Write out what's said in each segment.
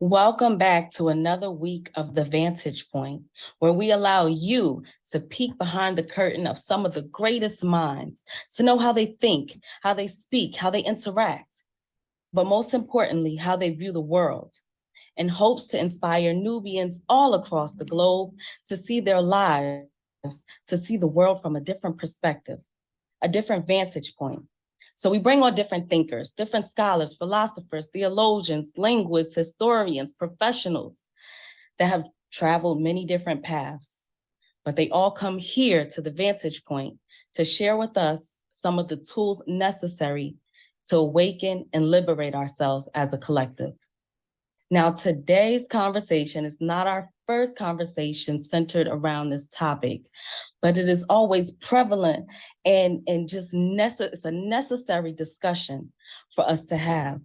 Welcome back to another week of the Vantage Point, where we allow you to peek behind the curtain of some of the greatest minds, to know how they think, how they speak, how they interact, but most importantly, how they view the world, in hopes to inspire Nubians all across the globe to see their lives, to see the world from a different perspective, a different vantage point. So we bring on different thinkers, different scholars, philosophers, theologians, linguists, historians, professionals that have traveled many different paths, but they all come here to the Vantage Point to share with us some of the tools necessary to awaken and liberate ourselves as a collective. Now, today's conversation is not our first conversation centered around this topic, but it is always prevalent and just it's a necessary discussion for us to have.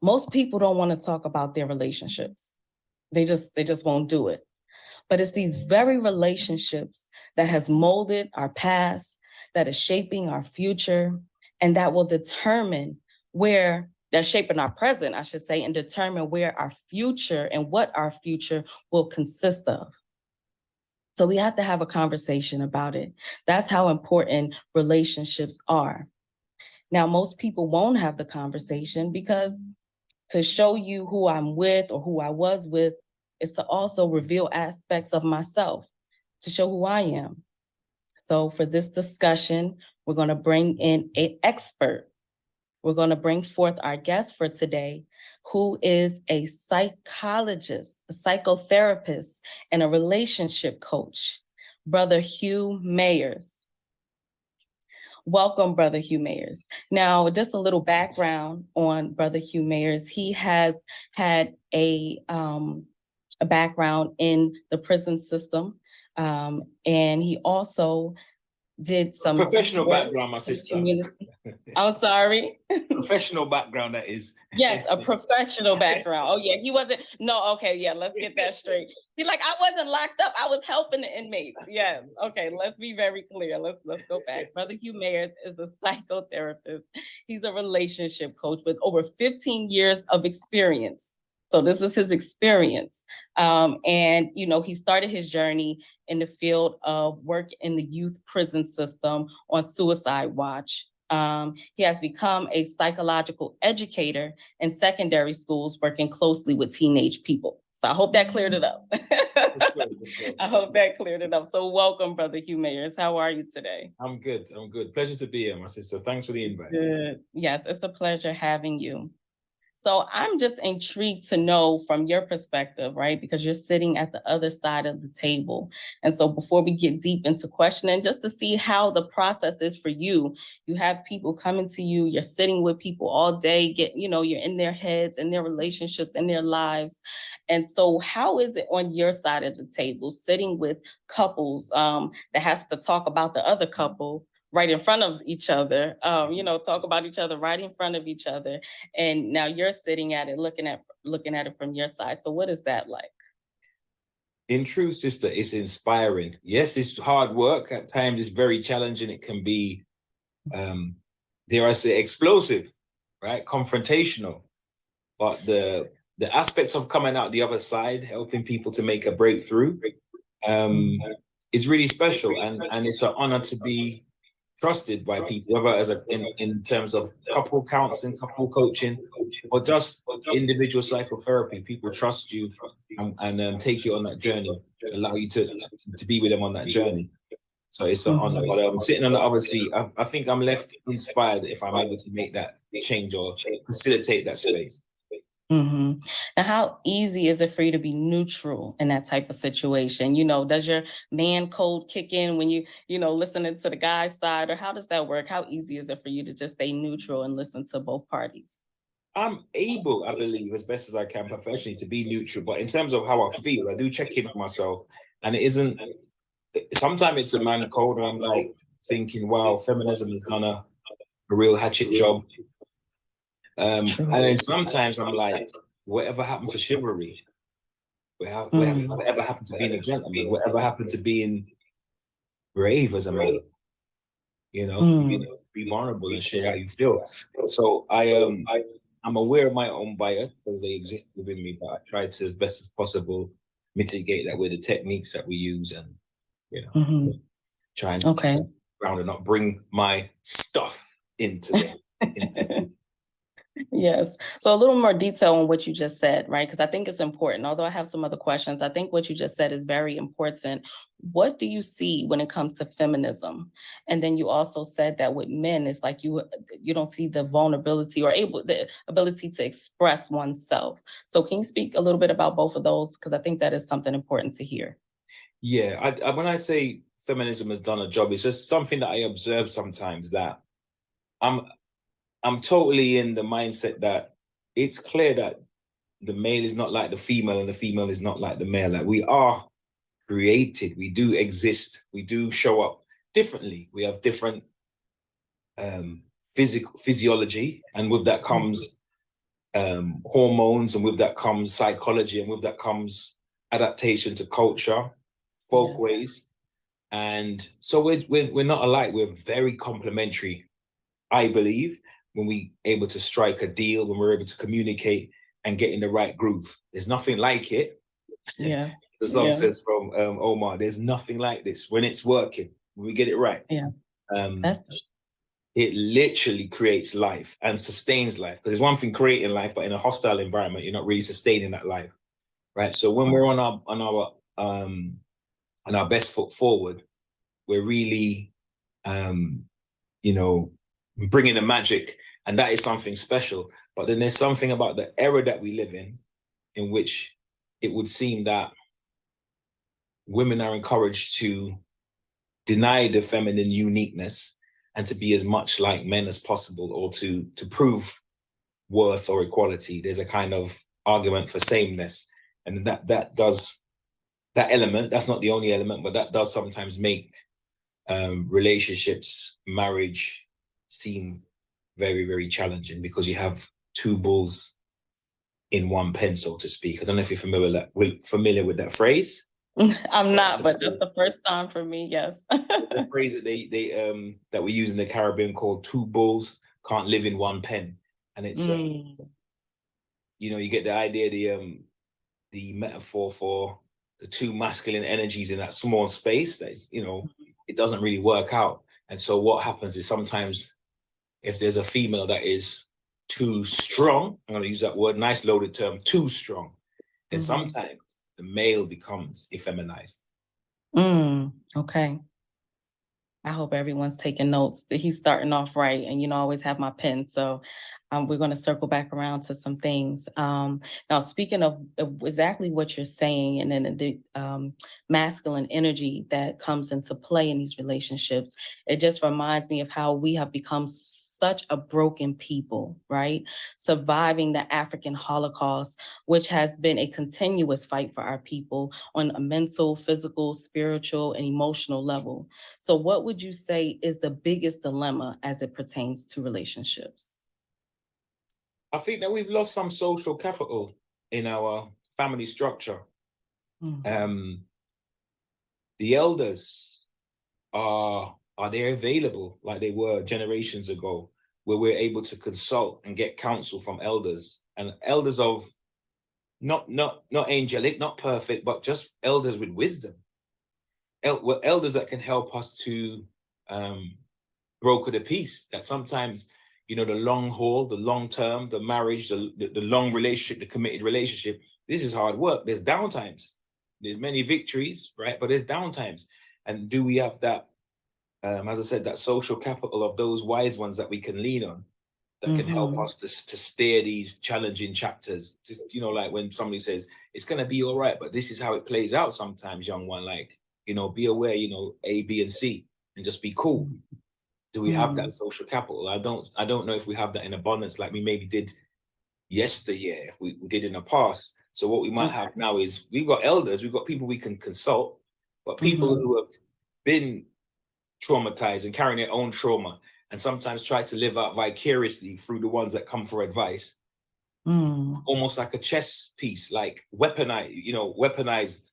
Most people don't want to talk about their relationships. They just won't do it. But it's these very relationships that has molded our past, that is shaping our future, and that will determine that's shaping our present, I should say, and determine where our future and what our future will consist of. So we have to have a conversation about it. That's how important relationships are. Now, most people won't have the conversation because to show you who I'm with or who I was with is to also reveal aspects of myself, to show who I am. So for this discussion, we're going to bring in an expert. We're going to bring forth our guest for today, who is a psychologist, a psychotherapist, and a relationship coach, Brother Hugh Mayers. Welcome, Brother Hugh Mayers. Now, just a little background on Brother Hugh Mayers. He has had a background in the prison system, and he also did some professional background, my sister. I'm sorry. Professional background, that is. Yes, a professional background. Oh yeah, he wasn't. No, okay, yeah. Let's get that straight. He's like, I wasn't locked up. I was helping the inmates. Yes. Okay. Let's be very clear. Let's go back. Brother Hugh Mayers is a psychotherapist. He's a relationship coach with over 15 years of experience. So this is his experience. And, he started his journey in the field of work in the youth prison system on suicide watch. He has become a psychological educator in secondary schools, working closely with teenage people. So I hope that cleared it up. I hope that cleared it up. So welcome, Brother Hugh Mayers. How are you today? I'm good. Pleasure to be here, my sister. Thanks for the invite. Good. Yes, it's a pleasure having you. So I'm just intrigued to know from your perspective, right? Because you're sitting at the other side of the table. And so before we get deep into questioning, just to see how the process is for you, you have people coming to you, you're sitting with people all day, you're in their heads, in their relationships, in their lives. And so how is it on your side of the table, sitting with couples that has to talk about the other couple right in front of each other, talk about each other right in front of each other. And now you're sitting at it, looking at it from your side. So what is that like? In truth, sister, it's inspiring. Yes, it's hard work. At times it's very challenging. It can be, dare I say, explosive, right? Confrontational. But the aspects of coming out the other side, helping people to make a breakthrough, is really special. And it's an honor to be trusted by people, whether in terms of couple counseling, couple coaching, or just individual psychotherapy. People trust you and take you on that journey, allow you to be with them on that journey. So it's an honor. But I'm sitting on the other seat. I think I'm left inspired if I'm able to make that change or facilitate that space. Mm-hmm. Now, how easy is it for you to be neutral in that type of situation? Does your man code kick in when listening to the guy's side, or how does that work? How easy is it for you to just stay neutral and listen to both parties? I'm able, I believe, as best as I can professionally, to be neutral. But in terms of how I feel, I do check in with myself. And it isn't, sometimes it's a man code, and I'm like thinking, wow, feminism has done a real hatchet job. And then sometimes I'm like, whatever happened to chivalry? Whatever happened to being a gentleman? Whatever happened to being brave as a man? Be vulnerable and share how you feel. So I'm aware of my own bias because they exist within me, but I try to, as best as possible, mitigate that with the techniques that we use, and try and Okay. ground and not bring my stuff into the into Yes. So a little more detail on what you just said, right? Because I think it's important. Although I have some other questions, I think what you just said is very important. What do you see when it comes to feminism? And then you also said that with men, it's like you don't see the vulnerability or the ability to express oneself. So can you speak a little bit about both of those? Because I think that is something important to hear. Yeah, when I say feminism has done a job, it's just something that I observe sometimes, that I'm totally in the mindset that it's clear that the male is not like the female and the female is not like the male. Like, we are created, we do exist, we do show up differently. We have different physiology, and with that comes hormones, and with that comes psychology, and with that comes adaptation to culture, folkways. And so we're not alike. We're very complementary, I believe, when we able to strike a deal, when we're able to communicate and get in the right groove. There's nothing like it. Yeah. The song says from Omar, there's nothing like this when it's working, when we get it right. Yeah. It literally creates life and sustains life. Because there's one thing creating life, but in a hostile environment, you're not really sustaining that life. Right. So when we're on our best foot forward, we're really bringing the magic, and that is something special. But then there's something about the era that we live in which it would seem that women are encouraged to deny the feminine uniqueness and to be as much like men as possible, or to prove worth or equality. There's a kind of argument for sameness, and that element, that's not the only element, but that does sometimes make relationships, marriage seem very, very challenging, because you have two bulls in one pen, so to speak. I don't know if you're familiar with that phrase. I'm not, but that's the first time for me. Yes. The phrase that they that we use in the Caribbean called two bulls can't live in one pen, and it's you get the idea, the metaphor for the two masculine energies in that small space. That is, it doesn't really work out. And so what happens is, sometimes if there's a female that is too strong, I'm going to use that word, nice loaded term, too strong, then sometimes the male becomes effeminized. Okay. I hope everyone's taking notes. He's starting off right, and I always have my pen. So we're going to circle back around to some things. Now, speaking of exactly what you're saying, and then the masculine energy that comes into play in these relationships, it just reminds me of how we have become such a broken people, right? Surviving the African Holocaust, which has been a continuous fight for our people on a mental, physical, spiritual, and emotional level. So what would you say is the biggest dilemma as it pertains to relationships? I think that we've lost some social capital in our family structure. The elders are they available like they were generations ago, where we're able to consult and get counsel from elders, and elders of not angelic, not perfect, but just elders with wisdom. Elders that can help us to broker the peace. That sometimes, the long haul, the long term, the marriage, the long relationship, the committed relationship, this is hard work. There's downtimes. There's many victories, right? But there's downtimes. And do we have that, as I said, that social capital of those wise ones that we can lean on, that can help us to steer these challenging chapters? Like when somebody says, it's going to be all right, but this is how it plays out sometimes, young one. Like, be aware, A, B, and C, and just be cool. Do we have that social capital? I don't know if we have that in abundance like we maybe did yesteryear, if we did in the past. So what we might have now is, we've got elders, we've got people we can consult, but people who have been traumatized and carrying their own trauma, and sometimes try to live out vicariously through the ones that come for advice, almost like a chess piece, like weaponized,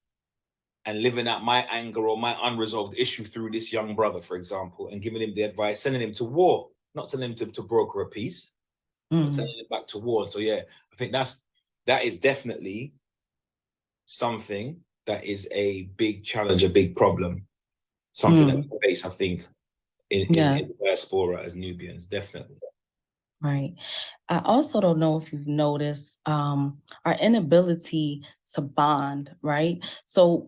and living out my anger or my unresolved issue through this young brother, for example, and giving him the advice, sending him to war, not sending him to broker a peace. and sending it back to war. So yeah, I think that is definitely something that is a big challenge, a big problem, something that we face, I think, in the diaspora as Nubians, definitely. Right. I also don't know if you've noticed our inability to bond, right? So